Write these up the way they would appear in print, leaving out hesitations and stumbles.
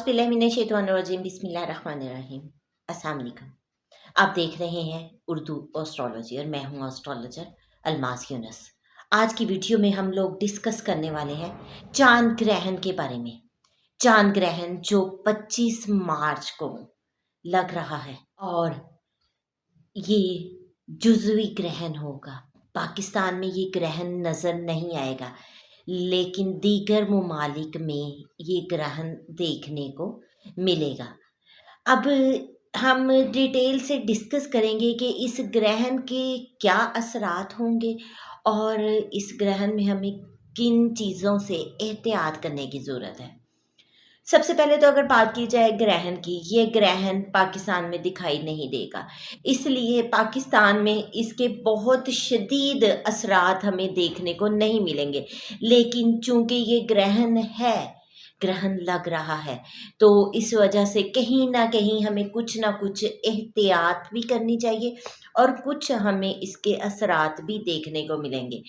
बिस्मिल्लाहिर्रहमानिर्रहीम बिस्मिल्लाहिर्रहमानिर्रहीम। अस्सलाम वालेकुम। आप देख रहे हैं उर्दू एस्ट्रोलॉजी और मैं हूँ एस्ट्रोलॉजर अलमास यूनुस। आज की वीडियो में हम लोग डिस्कस करने वाले हैं चांद ग्रहण के बारे में। चांद ग्रहण जो 25 मार्च को लग रहा है और ये जुज़वी ग्रहण होगा। पाकिस्तान में ये ग्रहण नज़र नहीं आएगा, लेकिन दीगर ममालिक में ये ग्रहण देखने को मिलेगा। अब हम डिटेल से डिस्कस करेंगे कि इस ग्रहण के क्या असरात होंगे और इस ग्रहण में हमें किन चीज़ों से एहतियात करने की ज़रूरत है। सबसे पहले तो अगर बात की जाए ग्रहण की, ये ग्रहण पाकिस्तान में दिखाई नहीं देगा, इसलिए पाकिस्तान में इसके बहुत शदीद असरात हमें देखने को नहीं मिलेंगे। लेकिन चूंकि ये ग्रहण है, ग्रहण लग रहा है, तो इस वजह से कहीं ना कहीं हमें कुछ ना कुछ एहतियात भी करनी चाहिए और कुछ हमें इसके असरात भी देखने को मिलेंगे।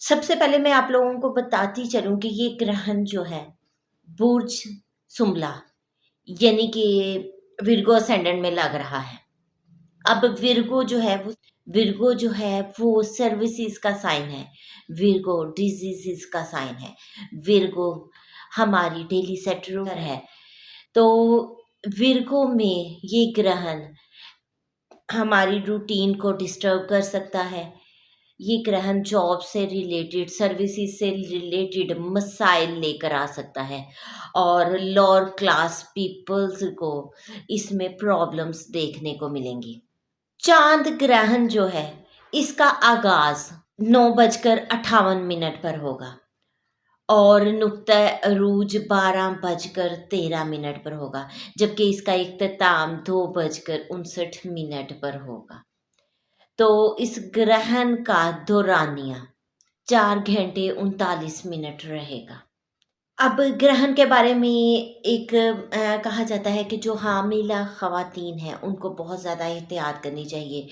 सबसे पहले मैं आप लोगों को बताती चलूं कि ये ग्रहण जो है बुर्ज सुमला यानी कि विर्गो असेंडेंट में लग रहा है। अब विर्गो जो है वो सर्विसेज का साइन है, विर्गो डिजीजेस का साइन है, विर्गो हमारी डेली सेटलर है। तो विर्गो में ये ग्रहण हमारी रूटीन को डिस्टर्ब कर सकता है। ये ग्रहण जॉब से रिलेटेड, सर्विसेज से रिलेटेड मसाइल लेकर आ सकता है और लोअर क्लास पीपल्स को इसमें प्रॉब्लम्स देखने को मिलेंगी। चांद ग्रहण जो है इसका आगाज 9:58 पर होगा और नुक्ता अरूज 12:13 पर होगा, जबकि इसका इख्तिताम 2:59 पर होगा। तो इस ग्रहण का दौरानिया 4 घंटे 39 मिनट रहेगा। अब ग्रहण के बारे में एक कहा जाता है कि जो हामिला ख़वातीन हैं उनको बहुत ज़्यादा एहतियात करनी चाहिए।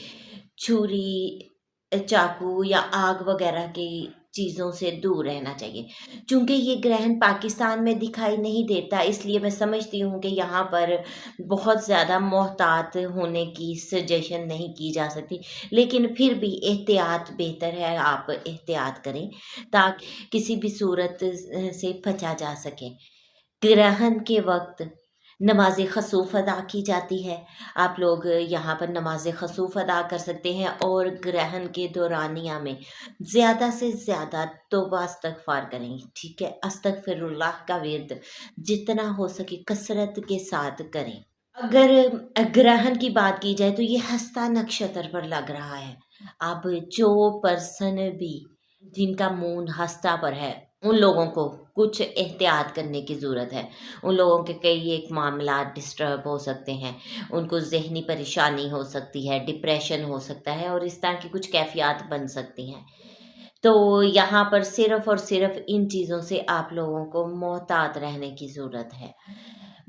छुरी, चाकू या आग वगैरह की चीज़ों से दूर रहना चाहिए। चूँकि ये ग्रहण पाकिस्तान में दिखाई नहीं देता, इसलिए मैं समझती हूँ कि यहाँ पर बहुत ज़्यादा मोहतात होने की सजेशन नहीं की जा सकती, लेकिन फिर भी एहतियात बेहतर है, आप एहतियात करें ताकि किसी भी सूरत से बचा जा सके। ग्रहण के वक्त नमाज खसूफ अदा की जाती है। आप लोग यहाँ पर नमाज खसूफ अदा कर सकते हैं और ग्रहण के दौरानिया में ज़्यादा से ज़्यादा तौबा इस्तग़फ़ार करें। ठीक है, अस्तग़फ़िरुल्लाह का विर्द जितना हो सके कसरत के साथ करें। अगर ग्रहण की बात की जाए तो ये हस्ता नक्षत्र पर लग रहा है। अब जो पर्सन भी जिनका मून हस्ता पर है उन लोगों को कुछ एहतियात करने की ज़रूरत है। उन लोगों के कई एक मामला डिस्टर्ब हो सकते हैं, उनको ज़हनी परेशानी हो सकती है, डिप्रेशन हो सकता है और इस तरह की कुछ कैफियत बन सकती हैं। तो यहाँ पर सिर्फ़ और सिर्फ़ इन चीज़ों से आप लोगों को मोहतात रहने की ज़रूरत है।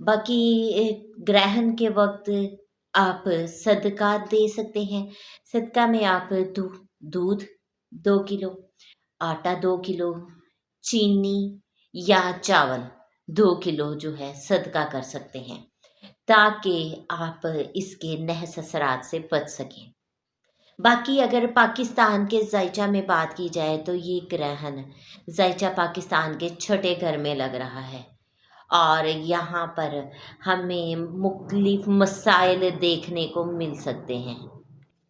बाकी ग्रहण के वक्त आप सदका दे सकते हैं। सदका में आप दूध 2 किलो, आटा 2 किलो, चीनी या चावल 2 किलो जो है सदका कर सकते हैं ताकि आप इसके नहस असरात से बच सकें। बाकी अगर पाकिस्तान के ज़ाइचा में बात की जाए तो ये ग्रहण ज़ाइचा पाकिस्तान के छठे घर में लग रहा है और यहाँ पर हमें मुख्तलिफ मसाइल देखने को मिल सकते हैं।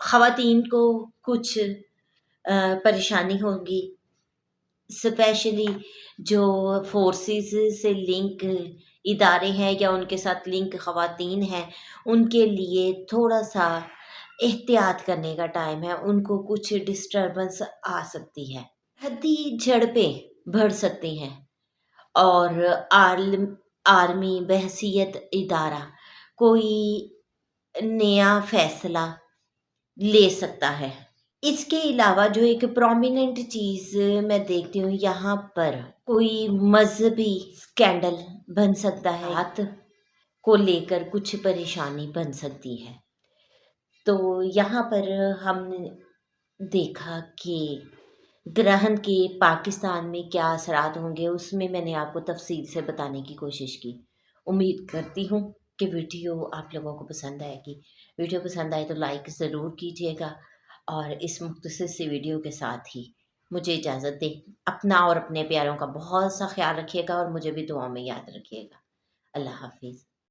ख़वातीन को कुछ परेशानी होगी, स्पेशली जो फोर्सेस से लिंक इदारे हैं या उनके साथ लिंक ख़वातीन हैं, उनके लिए थोड़ा सा एहतियात करने का टाइम है। उनको कुछ डिस्टर्बेंस आ सकती है, हद्दी झड़पें बढ़ सकती हैं और आर्मी बहसीयत इदारा कोई नया फैसला ले सकता है। इसके अलावा जो एक प्रोमिनेंट चीज़ मैं देखती हूँ, यहाँ पर कोई मजहबी स्कैंडल बन सकता है, बात को लेकर कुछ परेशानी बन सकती है। तो यहाँ पर हमने देखा कि ग्रहण के पाकिस्तान में क्या असरात होंगे, उसमें मैंने आपको तफसील से बताने की कोशिश की। उम्मीद करती हूँ कि वीडियो आप लोगों को पसंद आएगी। वीडियो पसंद आए तो लाइक ज़रूर कीजिएगा और इस मुख्तसर सी वीडियो के साथ ही मुझे इजाज़त दें। अपना और अपने प्यारों का बहुत सा ख़्याल रखिएगा और मुझे भी दुआ में याद रखिएगा। अल्लाह हाफ़िज़।